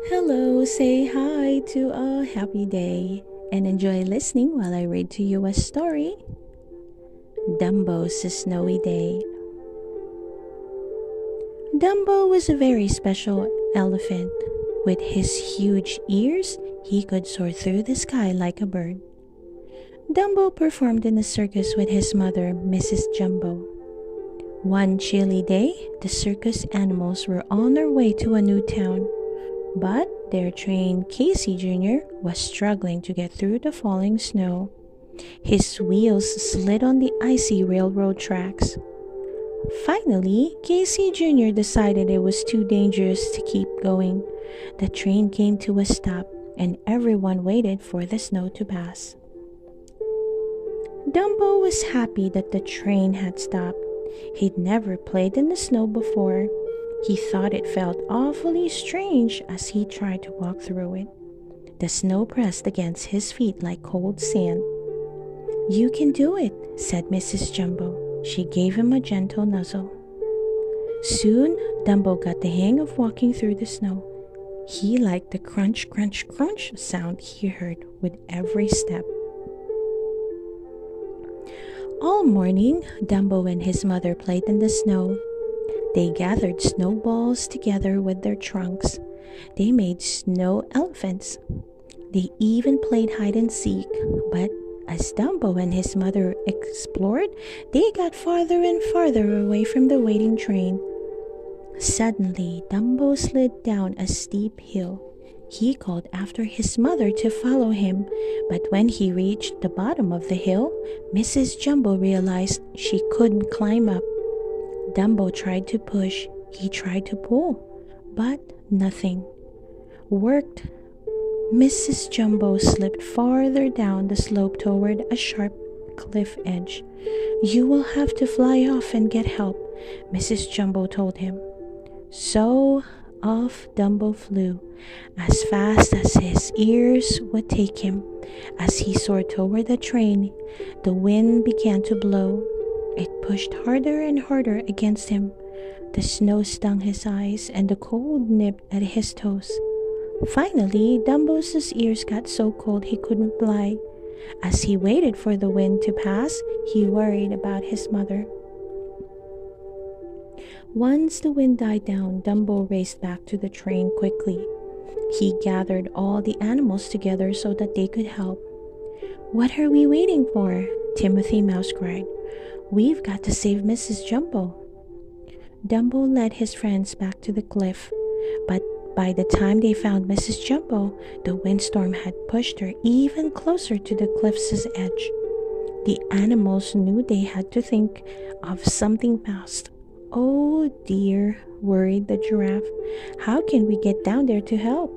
Hello, say hi to a happy day and enjoy listening while I read to you a story. Dumbo's Snowy Day. Dumbo was a very special elephant. With his huge ears, he could soar through the sky like a bird. Dumbo performed in a circus with his mother, Mrs. Jumbo. One chilly day, the circus animals were on their way to a new town. But their train, Casey Jr., was struggling to get through the falling snow. His wheels slid on the icy railroad tracks. Finally, Casey Jr. decided it was too dangerous to keep going. The train came to a stop, and everyone waited for the snow to pass. Dumbo was happy that the train had stopped. He'd never played in the snow before. He thought it felt awfully strange as he tried to walk through it. The snow pressed against his feet like cold sand. "You can do it," said Mrs. Jumbo. She gave him a gentle nuzzle. Soon, Dumbo got the hang of walking through the snow. He liked the crunch, crunch, crunch sound he heard with every step. All morning, Dumbo and his mother played in the snow. They gathered snowballs together with their trunks. They made snow elephants. They even played hide and seek, but as Dumbo and his mother explored, they got farther and farther away from the waiting train. Suddenly, Dumbo slid down a steep hill. He called after his mother to follow him, but when he reached the bottom of the hill, Mrs. Jumbo realized she couldn't climb up. Dumbo tried to push, he tried to pull, but nothing worked. Mrs. Jumbo slipped farther down the slope toward a sharp cliff edge. "You will have to fly off and get help," Mrs. Jumbo told him. So off Dumbo flew, as fast as his ears would take him. As he soared toward the train, the wind began to blow. It pushed harder and harder against him. The snow stung his eyes and the cold nipped at his toes. Finally, Dumbo's ears got so cold he couldn't fly. As he waited for the wind to pass, he worried about his mother. Once the wind died down, Dumbo raced back to the train quickly. He gathered all the animals together so that they could help. "What are we waiting for?" Timothy Mouse cried. "We've got to save Mrs. Jumbo." Dumbo led his friends back to the cliff, but by the time they found Mrs. Jumbo, the windstorm had pushed her even closer to the cliff's edge. The animals knew they had to think of something fast. "Oh dear," worried the giraffe. "How can we get down there to help?"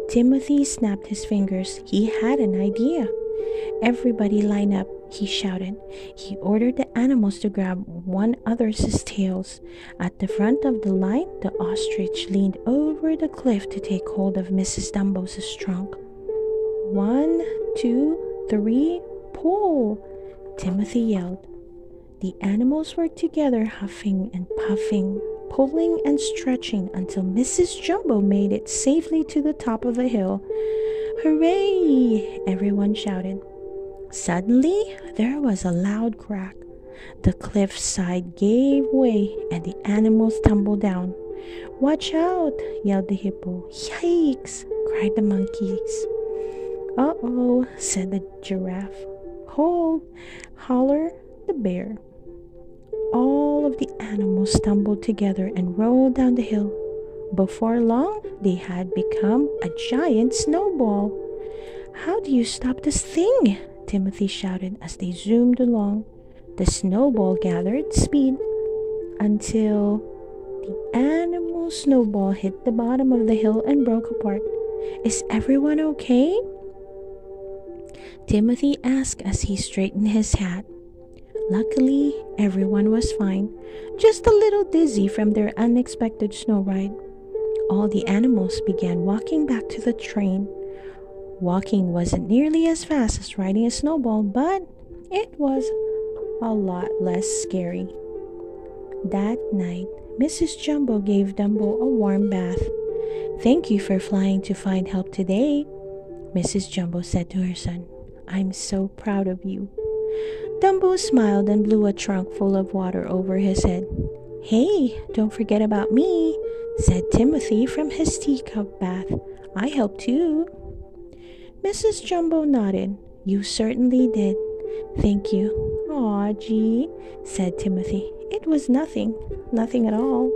Timothy snapped his fingers. He had an idea. "Everybody line up," he shouted. He ordered the animals to grab one another's tails. At the front of the line, the ostrich leaned over the cliff to take hold of Mrs. Dumbo's trunk. "1, 2, 3, pull!" Timothy yelled. The animals worked together, huffing and puffing, pulling and stretching until Mrs. Jumbo made it safely to the top of the hill. "Hooray!" everyone shouted. Suddenly, there was a loud crack. The cliff side gave way and the animals tumbled down. "Watch out!" yelled the hippo. "Yikes!" cried the monkeys. "Uh-oh," said the giraffe. "Hold!" hollered the bear. All of the animals stumbled together and rolled down the hill. Before long, they had become a giant snowball. "How do you stop this thing?" Timothy shouted as they zoomed along. The snowball gathered speed until the animal snowball hit the bottom of the hill and broke apart. "Is everyone okay?" Timothy asked as he straightened his hat. Luckily, everyone was fine, just a little dizzy from their unexpected snow ride. All the animals began walking back to the train. Walking wasn't nearly as fast as riding a snowball, but it was a lot less scary. That night, Mrs. Jumbo gave Dumbo a warm bath. "Thank you for flying to find help today," Mrs. Jumbo said to her son. "I'm so proud of you." Dumbo smiled and blew a trunk full of water over his head. "Hey, don't forget about me," said Timothy from his teacup bath. "I helped too." Mrs. Jumbo nodded. "You certainly did." "Thank you." "Aw, gee," said Timothy. "It was nothing at all."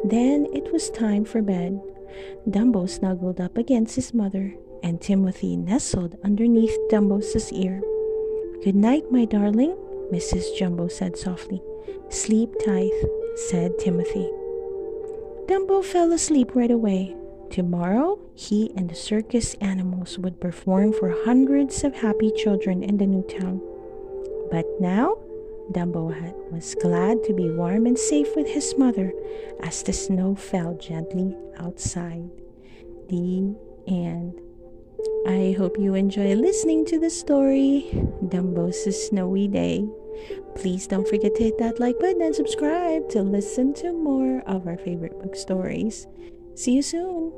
Then it was time for bed. Dumbo snuggled up against his mother, and Timothy nestled underneath Dumbo's ear. "Good night, my darling," Mrs. Jumbo said softly. "Sleep tight," said Timothy. Dumbo fell asleep right away. Tomorrow, he and the circus animals would perform for hundreds of happy children in the new town. But now, Dumbo was glad to be warm and safe with his mother as the snow fell gently outside. The end. I hope you enjoy listening to the story, Dumbo's Snowy Day. Please don't forget to hit that like button and subscribe to listen to more of our favorite book stories. See you soon!